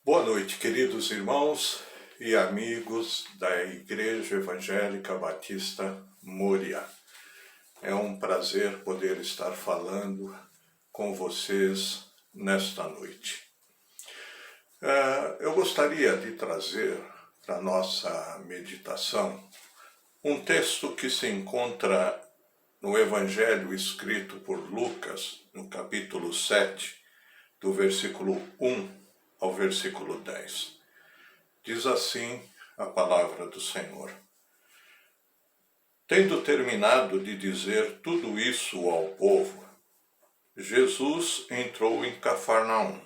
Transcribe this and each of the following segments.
Boa noite, queridos irmãos e amigos da Igreja Evangélica Batista Moriá. É um prazer poder estar falando com vocês nesta noite. Eu gostaria de trazer para a nossa meditação um texto que se encontra no Evangelho escrito por Lucas, no capítulo 7, do versículo 1 ao versículo 10. Diz assim a palavra do Senhor. Tendo terminado de dizer tudo isso ao povo, Jesus entrou em Cafarnaum.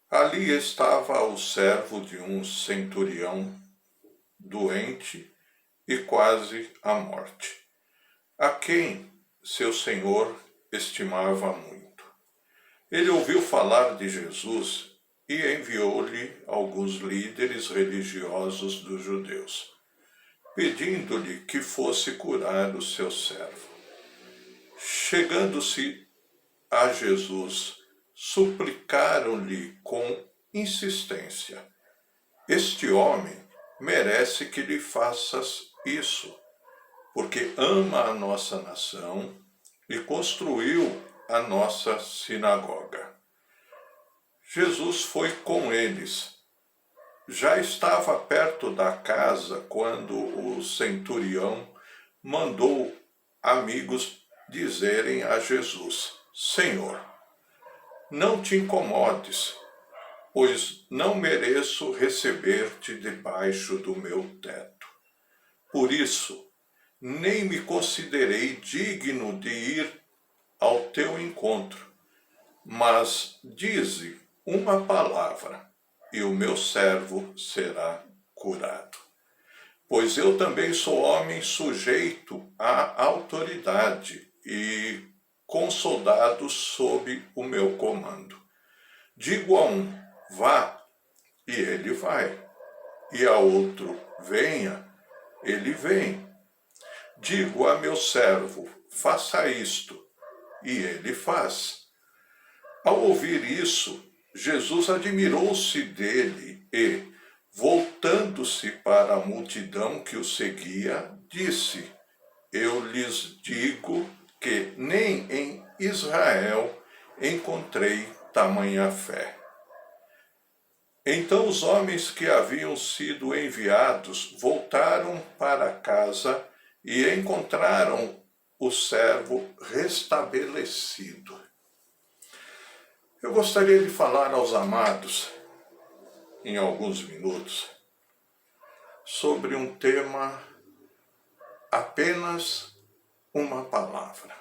Ali estava o servo de um centurião, doente e quase à morte, a quem seu senhor estimava muito. Ele ouviu falar de Jesus e enviou-lhe alguns líderes religiosos dos judeus, pedindo-lhe que fosse curar o seu servo. Chegando-se a Jesus, suplicaram-lhe com insistência: este homem merece que lhe faças isso, porque ama a nossa nação e construiu a nossa sinagoga. Jesus foi com eles. Já estava perto da casa quando o centurião mandou amigos dizerem a Jesus: Senhor, não te incomodes, pois não mereço receber-te debaixo do meu teto. Por isso, nem me considerei digno de ir ao teu encontro, mas dize uma palavra, e o meu servo será curado. Pois eu também sou homem sujeito à autoridade e com soldados sob o meu comando. Digo a um, vá, e ele vai, e a outro, venha, ele vem. Digo a meu servo, faça isto, e ele faz. Ao ouvir isso, Jesus admirou-se dele e, voltando-se para a multidão que o seguia, disse: eu lhes digo que nem em Israel encontrei tamanha fé. Então os homens que haviam sido enviados voltaram para casa e encontraram o servo restabelecido. Eu gostaria de falar aos amados, em alguns minutos, sobre um tema, apenas uma palavra.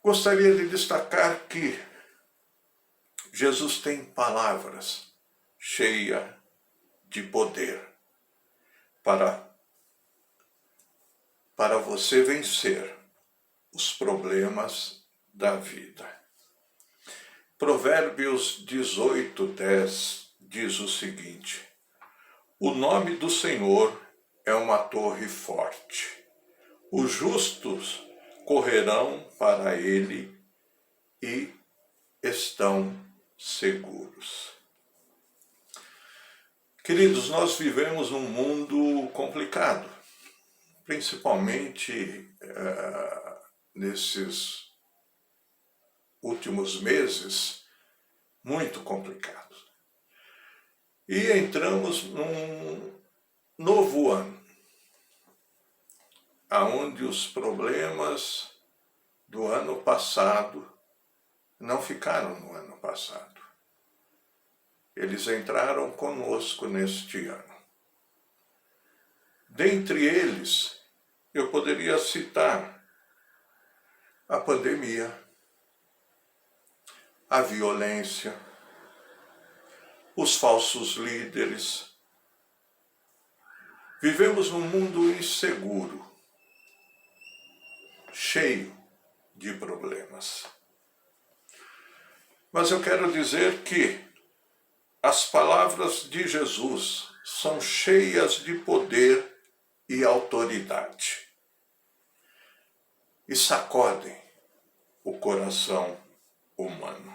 Gostaria de destacar que Jesus tem palavras cheias de poder para você vencer os problemas da vida. Provérbios 18:10 diz o seguinte: o nome do Senhor é uma torre forte. Os justos correrão para ele e estão seguros. Queridos, nós vivemos num mundo complicado, principalmente nesses últimos meses, muito complicados. E entramos num novo ano, onde os problemas do ano passado não ficaram no ano passado. Eles entraram conosco neste ano. Dentre eles, eu poderia citar a pandemia, a violência, os falsos líderes. Vivemos num mundo inseguro, cheio de problemas. Mas eu quero dizer que as palavras de Jesus são cheias de poder e autoridade e sacodem o coração humano.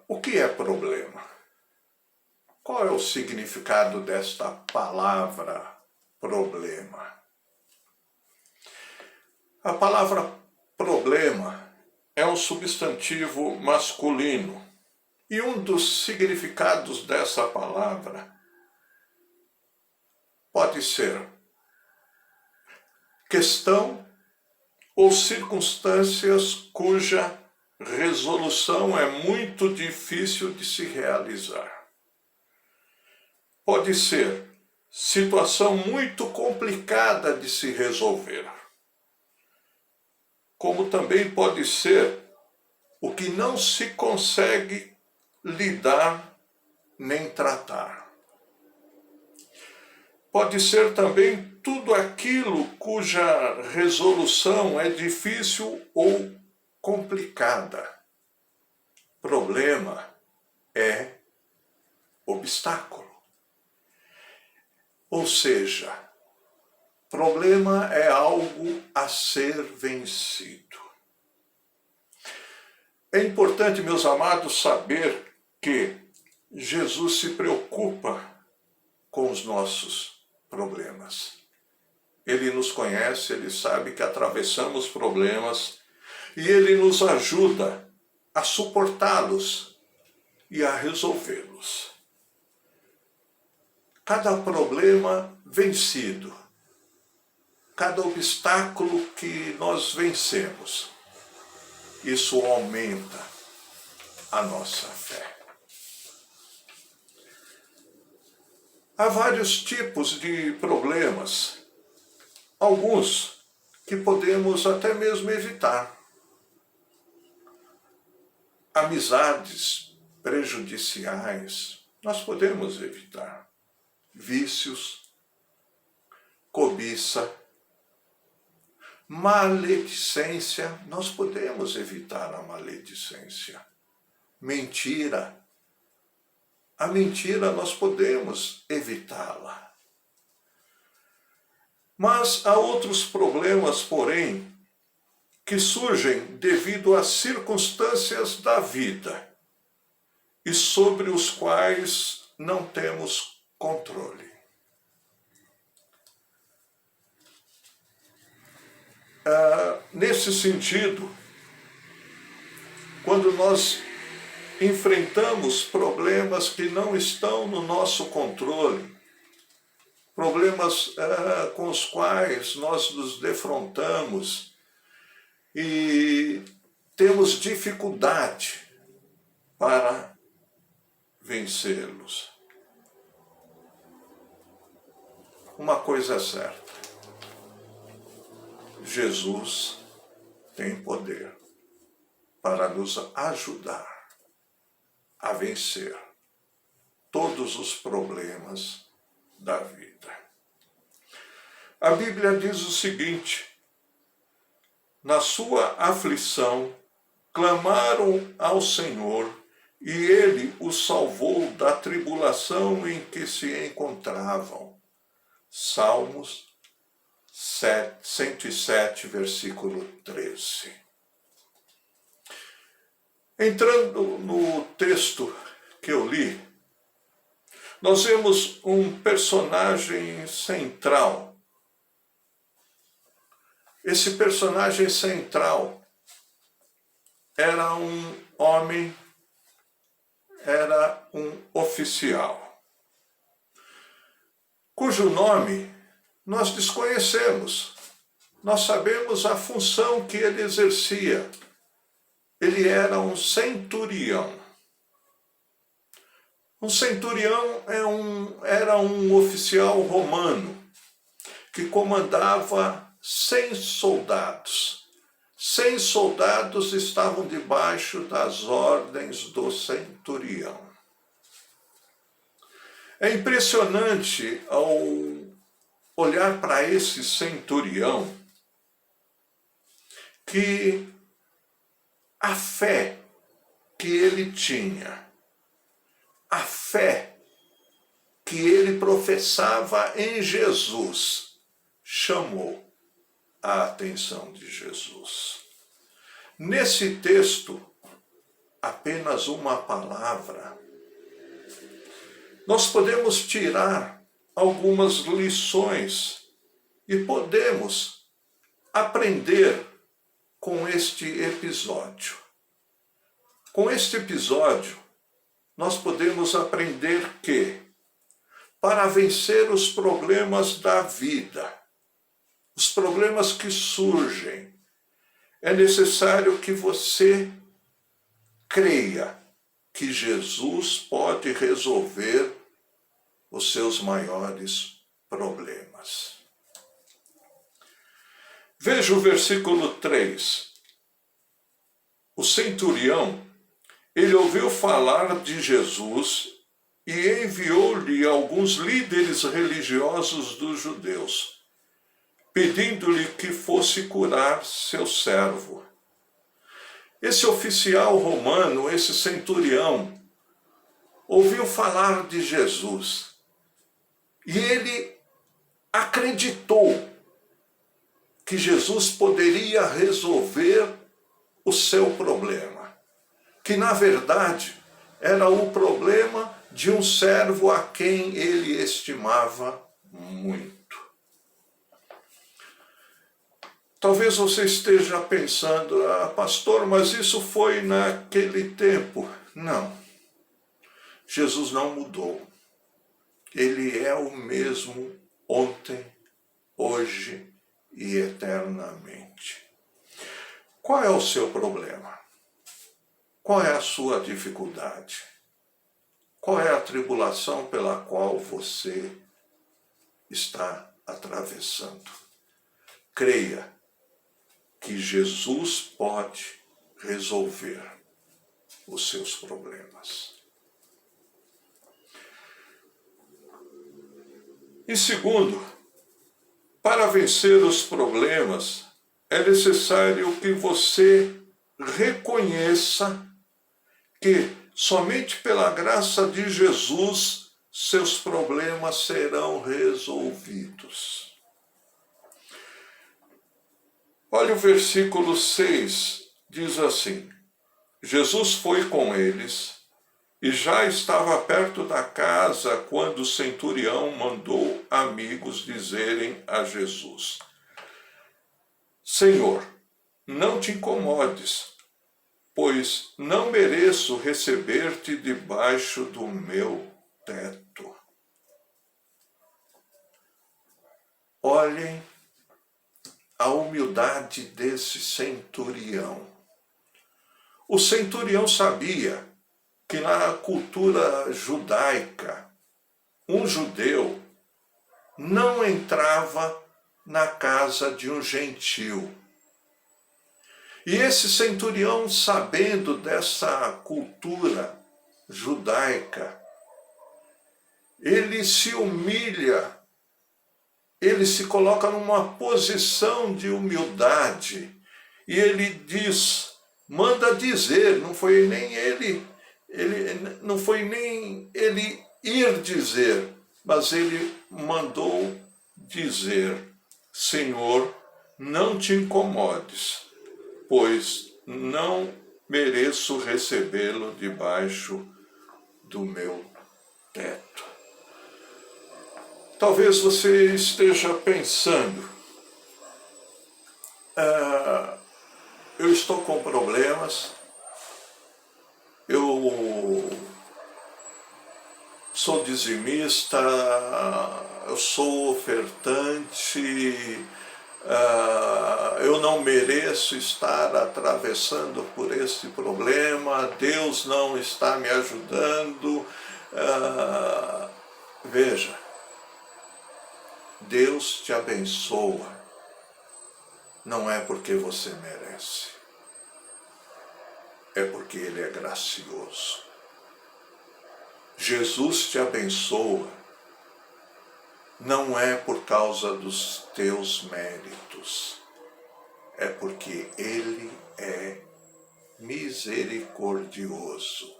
O que é problema? Qual é o significado desta palavra problema? A palavra problema é um substantivo masculino e um dos significados dessa palavra pode ser questão ou circunstâncias cuja resolução é muito difícil de se realizar. Pode ser situação muito complicada de se resolver. Como também pode ser o que não se consegue lidar nem tratar. Pode ser também tudo aquilo cuja resolução é difícil ou complicada. Problema é obstáculo. Ou seja, problema é algo a ser vencido. É importante, meus amados, saber que Jesus se preocupa com os nossos problemas. Ele nos conhece, ele sabe que atravessamos problemas e ele nos ajuda a suportá-los e a resolvê-los. Cada problema vencido, cada obstáculo que nós vencemos, isso aumenta a nossa fé. Há vários tipos de problemas, alguns que podemos até mesmo evitar. Amizades prejudiciais, nós podemos evitar. Vícios, cobiça, maledicência, nós podemos evitar a maledicência. Mentira, a mentira nós podemos evitá-la. Mas há outros problemas, porém, que surgem devido às circunstâncias da vida e sobre os quais não temos controle. Nesse sentido, quando nós enfrentamos problemas que não estão no nosso controle, problemas com os quais nós nos defrontamos e temos dificuldade para vencê-los. Uma coisa é certa: Jesus tem poder para nos ajudar a vencer todos os problemas da vida. A Bíblia diz o seguinte: na sua aflição, clamaram ao Senhor, e Ele os salvou da tribulação em que se encontravam. Salmos 107, versículo 13. Entrando no texto que eu li, nós vemos um personagem central. Esse personagem central era um homem, era um oficial, cujo nome nós desconhecemos. Nós sabemos a função que ele exercia. Ele era um centurião. Um centurião era um oficial romano que comandava 100 soldados. 100 soldados estavam debaixo das ordens do centurião. É impressionante ao olhar para esse centurião que a fé que ele tinha, a fé que ele professava em Jesus, chamou a atenção de Jesus. Nesse texto, apenas uma palavra, nós podemos tirar algumas lições e podemos aprender com este episódio. Com este episódio, nós podemos aprender que, para vencer os problemas da vida, os problemas que surgem, é necessário que você creia que Jesus pode resolver os seus maiores problemas. Veja o versículo 3. O centurião, ele ouviu falar de Jesus e enviou-lhe alguns líderes religiosos dos judeus, pedindo-lhe que fosse curar seu servo. Esse oficial romano, esse centurião, ouviu falar de Jesus e ele acreditou que Jesus poderia resolver o seu problema, que na verdade era o problema de um servo a quem ele estimava muito. Talvez você esteja pensando, pastor, mas isso foi naquele tempo. Não, Jesus não mudou. Ele é o mesmo ontem, hoje e eternamente. Qual é o seu problema? Qual é a sua dificuldade? Qual é a tribulação pela qual você está atravessando? Creia que Jesus pode resolver os seus problemas. E segundo, para vencer os problemas, é necessário que você reconheça que somente pela graça de Jesus seus problemas serão resolvidos. Olha o versículo 6, diz assim: Jesus foi com eles e já estava perto da casa quando o centurião mandou amigos dizerem a Jesus: Senhor, não te incomodes, pois não mereço receber-te debaixo do meu teto. Olhem a humildade desse centurião. O centurião sabia que na cultura judaica, um judeu não entrava na casa de um gentil. E esse centurião, sabendo dessa cultura judaica, ele se humilha, ele se coloca numa posição de humildade e ele diz, manda dizer, não foi nem ele ir dizer, mas ele mandou dizer: Senhor, não te incomodes, pois não mereço recebê-lo debaixo do meu teto. Talvez você esteja pensando, eu estou com problemas, eu sou dizimista, eu sou ofertante, eu não mereço estar atravessando por esse problema, Deus não está me ajudando. Veja, Deus te abençoa, não é porque você merece, é porque Ele é gracioso. Jesus te abençoa, não é por causa dos teus méritos, é porque Ele é misericordioso,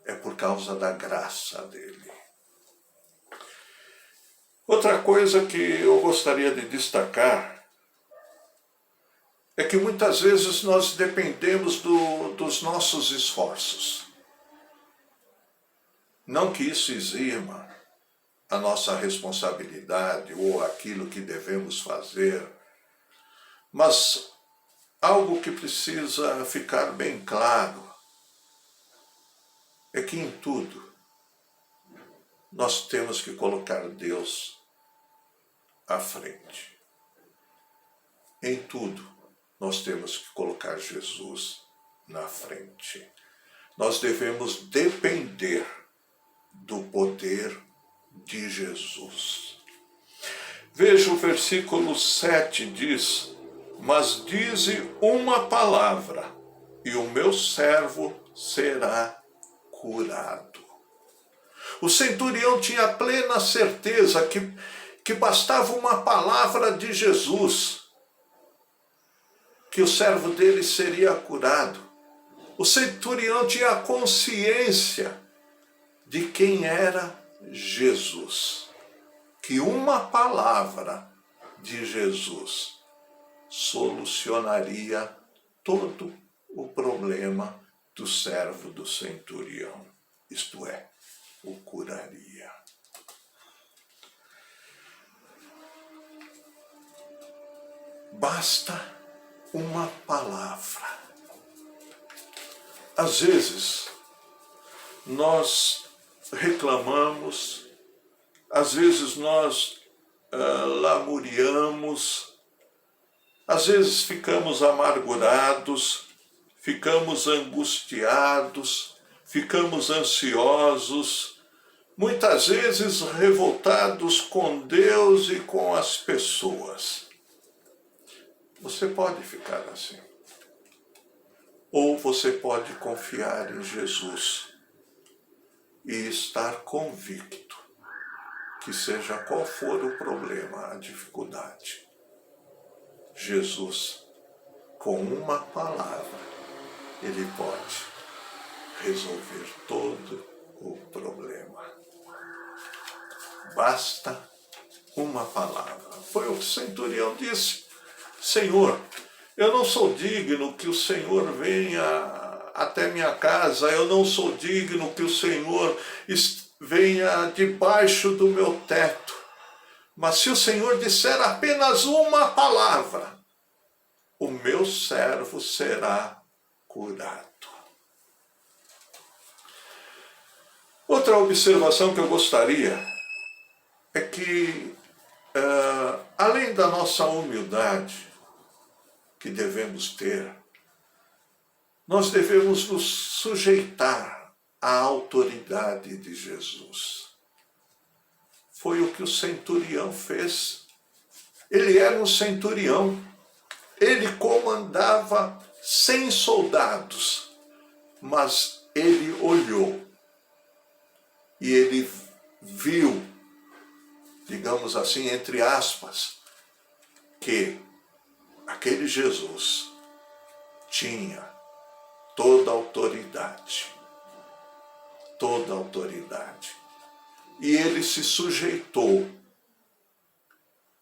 é por causa da graça dEle. Outra coisa que eu gostaria de destacar é que muitas vezes nós dependemos dos nossos esforços. Não que isso exima a nossa responsabilidade ou aquilo que devemos fazer, mas algo que precisa ficar bem claro é que em tudo nós temos que colocar Deus à frente. Em tudo nós temos que colocar Jesus na frente. Nós devemos depender do poder de Jesus. Veja o versículo 7 diz: mas dize uma palavra, e o meu servo será curado. O centurião tinha plena certeza que bastava uma palavra de Jesus, que o servo dele seria curado. O centurião tinha consciência de quem era Jesus, que uma palavra de Jesus solucionaria todo o problema do servo do centurião, isto é, o curaria. Basta uma palavra. Às vezes, nós reclamamos, às vezes nós lamuriamos, às vezes ficamos amargurados, ficamos angustiados, ficamos ansiosos, muitas vezes revoltados com Deus e com as pessoas. Você pode ficar assim. Ou você pode confiar em Jesus e estar convicto que seja qual for o problema, a dificuldade, Jesus, com uma palavra, ele pode resolver todo o problema. Basta uma palavra. Foi o que o centurião disse: Senhor, eu não sou digno que o Senhor venha até minha casa, eu não sou digno que o Senhor venha debaixo do meu teto. Mas se o Senhor disser apenas uma palavra, o meu servo será curado. Outra observação que eu gostaria é que, além da nossa humildade que devemos ter, nós devemos nos sujeitar à autoridade de Jesus. Foi o que o centurião fez. Ele era um centurião. Ele comandava 100 soldados, mas ele olhou e ele viu, digamos assim, entre aspas, que aquele Jesus tinha toda a autoridade. Toda a autoridade. E ele se sujeitou,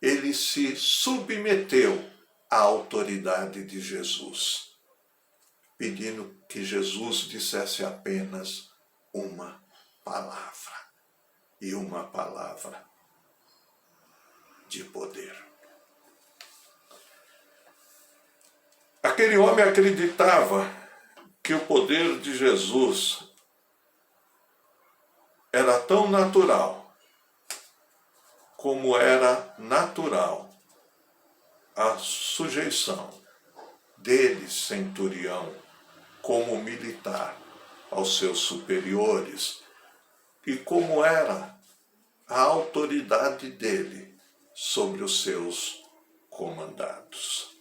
ele se submeteu à autoridade de Jesus, pedindo que Jesus dissesse apenas uma palavra, e uma palavra de poder. Aquele homem acreditava que o poder de Jesus era tão natural como era natural a sujeição dele, centurião, como militar, aos seus superiores, e como era a autoridade dele sobre os seus comandados.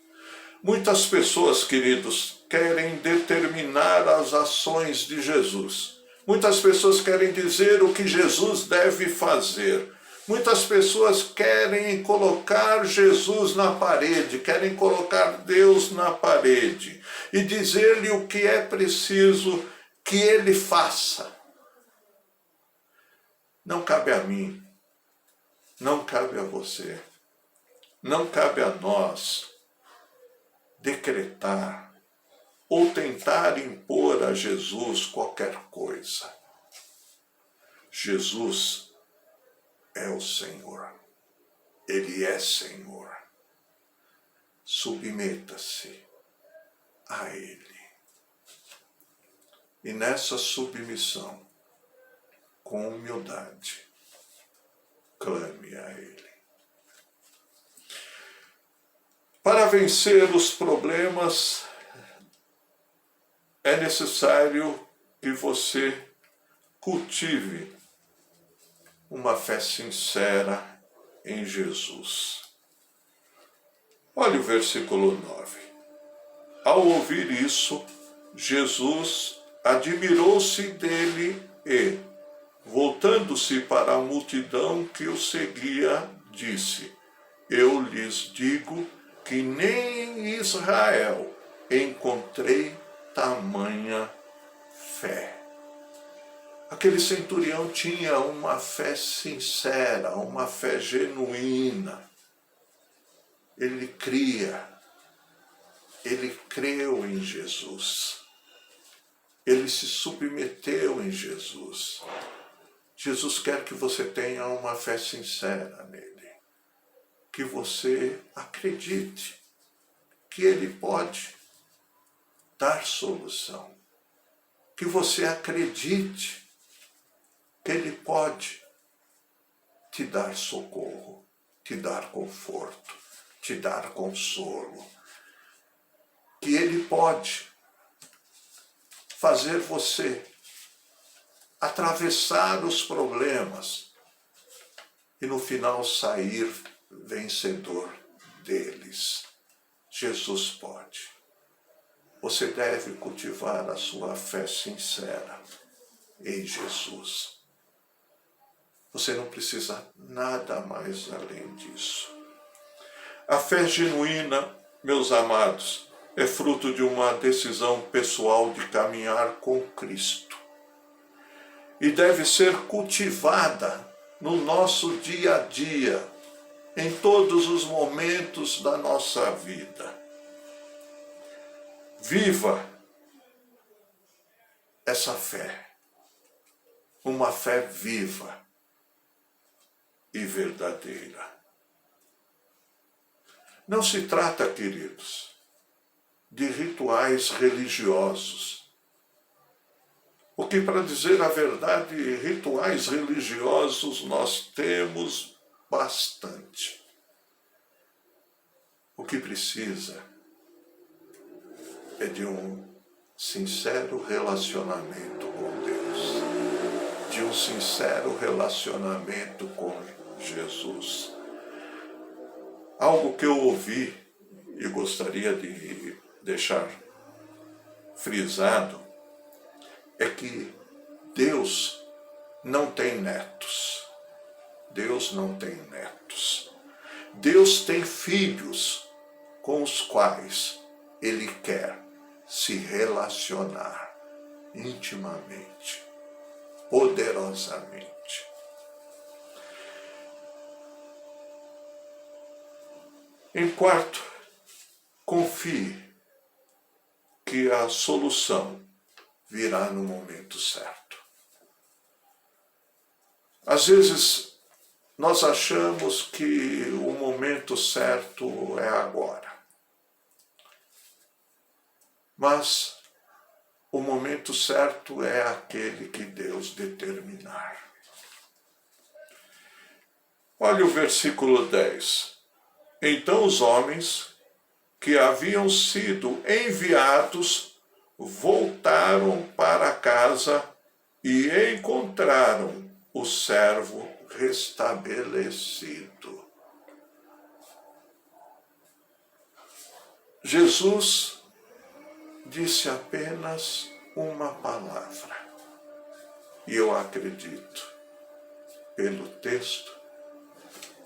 Muitas pessoas, queridos, querem determinar as ações de Jesus. Muitas pessoas querem dizer o que Jesus deve fazer. Muitas pessoas querem colocar Jesus na parede, querem colocar Deus na parede e dizer-lhe o que é preciso que ele faça. Não cabe a mim, não cabe a você, não cabe a nós decretar ou tentar impor a Jesus qualquer coisa. Jesus é o Senhor. Ele é Senhor. Submeta-se a Ele. E nessa submissão, com humildade, clame a Ele. Para vencer os problemas, é necessário que você cultive uma fé sincera em Jesus. Olha o versículo 9. Ao ouvir isso, Jesus admirou-se dele e, voltando-se para a multidão que o seguia, disse: Eu lhes digo que nem em Israel encontrei tamanha fé. Aquele centurião tinha uma fé sincera, uma fé genuína. Ele creu em Jesus. Ele se submeteu em Jesus. Jesus quer que você tenha uma fé sincera nele. Que você acredite que ele pode dar solução. Que você acredite que ele pode te dar socorro, te dar conforto, te dar consolo. Que ele pode fazer você atravessar os problemas e no final sair vencedor deles. Jesus pode. Você deve cultivar a sua fé sincera em Jesus. Você não precisa nada mais além disso. A fé genuína, meus amados, é fruto de uma decisão pessoal de caminhar com Cristo. E deve ser cultivada no nosso dia a dia, em todos os momentos da nossa vida. Viva essa fé, uma fé viva e verdadeira. Não se trata, queridos, de rituais religiosos. O que, para dizer a verdade, rituais religiosos nós temos bastante. O que precisa é de um sincero relacionamento com Deus, de um sincero relacionamento com Jesus. Algo que eu ouvi e gostaria de deixar frisado é que Deus não tem netos. Deus não tem netos. Deus tem filhos com os quais Ele quer se relacionar intimamente, poderosamente. Em quarto, confie que a solução virá no momento certo. Às vezes, nós achamos que o momento certo é agora. Mas o momento certo é aquele que Deus determinar. Olha o versículo 10. Então os homens que haviam sido enviados voltaram para casa e encontraram o servo restabelecido. Jesus disse apenas uma palavra. E eu acredito, pelo texto,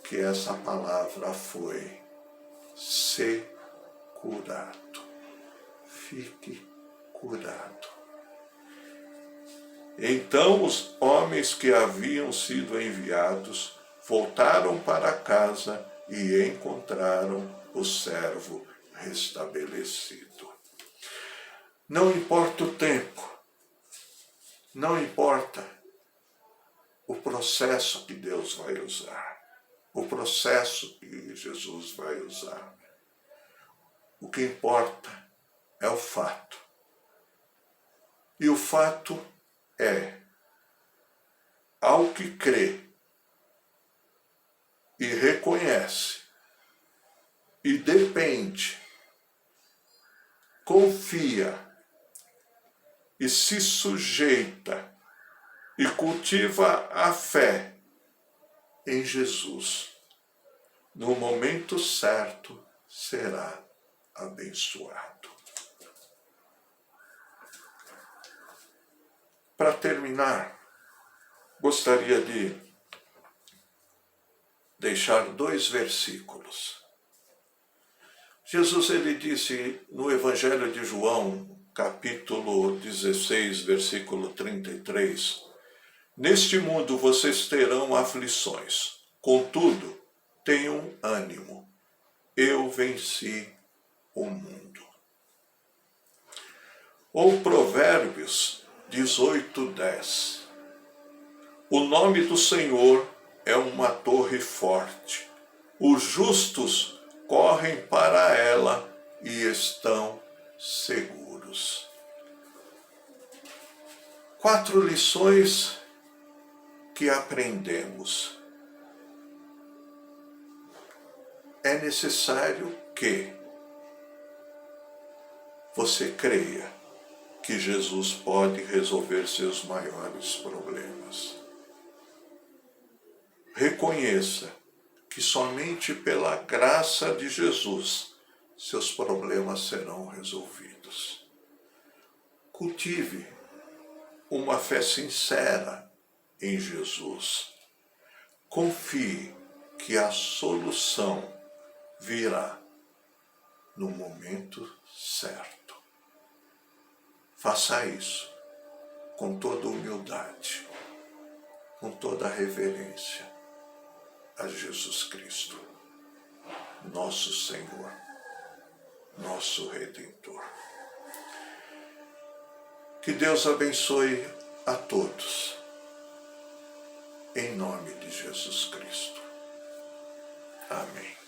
que essa palavra foi: se curado. Fique curado. Então os homens que haviam sido enviados voltaram para casa e encontraram o servo restabelecido. Não importa o tempo, não importa o processo que Deus vai usar, o processo que Jesus vai usar. O que importa é o fato. E o fato é, ao que crê e reconhece e depende, confia e se sujeita e cultiva a fé em Jesus, no momento certo será abençoado. Para terminar, gostaria de deixar 2 versículos. Jesus, ele disse no Evangelho de João, capítulo 16, versículo 33, neste mundo vocês terão aflições, contudo, tenham ânimo, eu venci o mundo. Ou Provérbios 18:10, o nome do Senhor é uma torre forte, os justos correm para ela e estão seguros. 4 lições que aprendemos. É necessário que você creia que Jesus pode resolver seus maiores problemas. Reconheça que somente pela graça de Jesus seus problemas serão resolvidos. Cultive uma fé sincera em Jesus. Confie que a solução virá no momento certo. Faça isso com toda humildade, com toda reverência a Jesus Cristo, nosso Senhor, nosso Redentor. Que Deus abençoe a todos, em nome de Jesus Cristo. Amém.